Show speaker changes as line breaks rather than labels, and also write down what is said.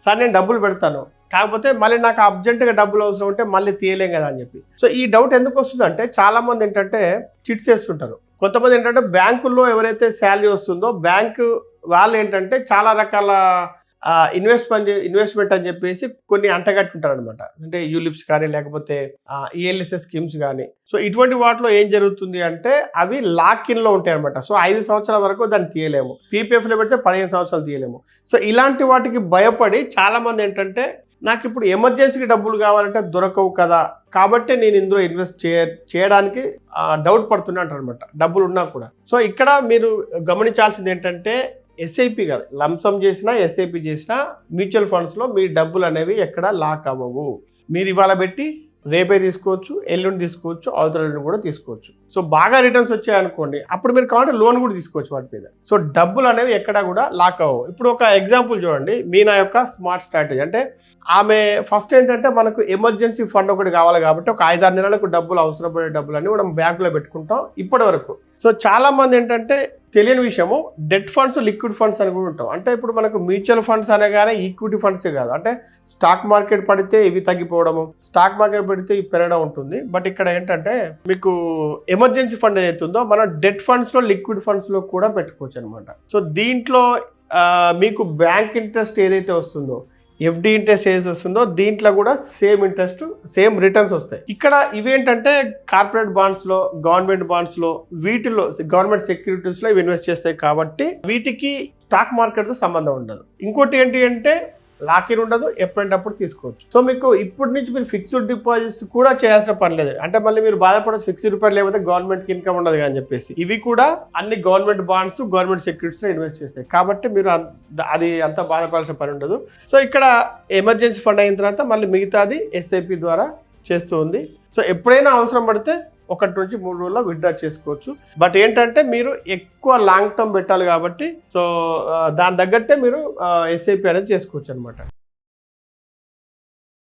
Sir నేను డబ్బులు పెడతాను, కాకపోతే మళ్ళీ నాకు అర్జెంటుగా డబ్బులు అవసరం ఉంటే మళ్ళీ తీయలేం కదా అని చెప్పి. సో ఈ డౌట్ ఎందుకు వస్తుందంటే చాలామంది ఏంటంటే చిట్స్ వేస్తుంటారు. కొంతమంది ఏంటంటే బ్యాంకుల్లో ఎవరైతే శాలరీ వస్తుందో బ్యాంకు వాళ్ళు ఏంటంటే చాలా రకాల ఇన్వెస్ట్మెంట్ అని చెప్పేసి కొన్ని అంటగట్టుంటారు అనమాట. అంటే యూలిప్స్ కానీ లేకపోతే ఈఎల్ఎస్ఎస్ స్కీమ్స్ కానీ. సో ఇటువంటి వాటిలో ఏం జరుగుతుంది అంటే అవి లాక్ ఇన్లో ఉంటాయి అనమాట. సో 5 సంవత్సరాల వరకు దాన్ని తీయలేము. పీపీఎఫ్లో పెడితే 15 సంవత్సరాలు తీయలేము. సో ఇలాంటి వాటికి భయపడి చాలామంది ఏంటంటే నాకు ఇప్పుడు ఎమర్జెన్సీకి డబ్బులు కావాలంటే దొరకవు కదా, కాబట్టి నేను ఇందులో ఇన్వెస్ట్ చేయడానికి డౌట్ పడుతున్నా అంటారు అనమాట, డబ్బులు ఉన్నా కూడా. సో ఇక్కడ మీరు గమనించాల్సింది ఏంటంటే ఎస్ఐపి కాదు, లంసమ్ చేసినా ఎస్ఐపి చేసినా మ్యూచువల్ ఫండ్స్లో మీ డబ్బులు అనేవి ఎక్కడ లాక్ అవ్వవు. మీరు ఇవాళ పెట్టి రేపే తీసుకోవచ్చు, ఎల్లుండి తీసుకోవచ్చు, అవతల కూడా తీసుకోవచ్చు. సో బాగా రిటర్న్స్ వచ్చాయనుకోండి, అప్పుడు మీరు కావాలంటే లోన్ కూడా తీసుకోవచ్చు వాటి మీద. సో డబ్బులు అనేవి ఎక్కడా కూడా లాక్ అవ్వవు. ఇప్పుడు ఒక ఎగ్జాంపుల్ చూడండి, మీనా యొక్క స్మార్ట్ స్ట్రాటజీ. అంటే ఆమె ఫస్ట్ ఏంటంటే మనకు ఎమర్జెన్సీ ఫండ్ ఒకటి కావాలి కాబట్టి ఒక 5-6 నెలలకు డబ్బులు అవసరపడే డబ్బులు అన్ని మనం బ్యాంకులో పెట్టుకుంటాం ఇప్పటి వరకు. సో చాలా మంది ఏంటంటే తెలియని విషయము డెట్ ఫండ్స్, లిక్విడ్ ఫండ్స్ అని కూడా ఉంటాం. అంటే ఇప్పుడు మనకు మ్యూచువల్ ఫండ్స్ అనగానే ఈక్విటీ ఫండ్సే కాదు, అంటే స్టాక్ మార్కెట్ పడితే ఇవి తగ్గిపోవడము, స్టాక్ మార్కెట్ పడితే ఇవి పెరగడం ఉంటుంది. బట్ ఇక్కడ ఏంటంటే మీకు ఎమర్జెన్సీ ఫండ్ ఏదైతుందో మనం డెట్ ఫండ్స్లో, లిక్విడ్ ఫండ్స్లో కూడా పెట్టుకోవచ్చు అనమాట. సో దీంట్లో మీకు బ్యాంక్ ఇంట్రెస్ట్ ఏదైతే వస్తుందో, ఎఫ్డి ఇంట్రెస్ట్ ఏదైతే వస్తుందో దీంట్లో కూడా సేమ్ ఇంట్రెస్ట్, సేమ్ రిటర్న్స్ వస్తాయి. ఇక్కడ ఇవేంటంటే కార్పొరేట్ బాండ్స్లో, గవర్నమెంట్ బాండ్స్లో, వీటిలో గవర్నమెంట్ సెక్యూరిటీస్లో ఇవి ఇన్వెస్ట్ చేస్తాయి కాబట్టి వీటికి స్టాక్ మార్కెట్తో సంబంధం ఉండదు. ఇంకోటి ఏంటి అంటే లాకిన్ ఉండదు, ఎప్పుడంటప్పుడు తీసుకోవచ్చు. సో మీకు ఇప్పటి నుంచి మీరు ఫిక్స్డ్ డిపాజిట్స్ కూడా చేయాల్సిన పని లేదు. అంటే మళ్ళీ మీరు బాధపడచ్చు ఫిక్స్డ్ డిపాజిట్ లేకపోతే గవర్నమెంట్కి ఇన్కమ్ ఉండదు అని చెప్పేసి. ఇవి కూడా అన్ని గవర్నమెంట్ బాండ్స్, గవర్నమెంట్ సెక్యూరిటీస్లో ఇన్వెస్ట్ చేస్తాయి కాబట్టి మీరు అది అంత బాధపడాల్సిన పని ఉండదు. సో ఇక్కడ ఎమర్జెన్సీ ఫండ్ అయిన తర్వాత మళ్ళీ మిగతాది ఎస్ఐపి ద్వారా చేస్తూ ఉంది. సో ఎప్పుడైనా అవసరం పడితే 1 నుంచి 3 రోజుల్లో విత్డ్రా చేసుకోవచ్చు. బట్ ఏంటంటే మీరు ఎక్కువ లాంగ్ టర్మ్ పెట్టాలి కాబట్టి సో దాని తగ్గట్టే మీరు ఎస్ఐపి అనేది చేసుకోవచ్చు అనమాట.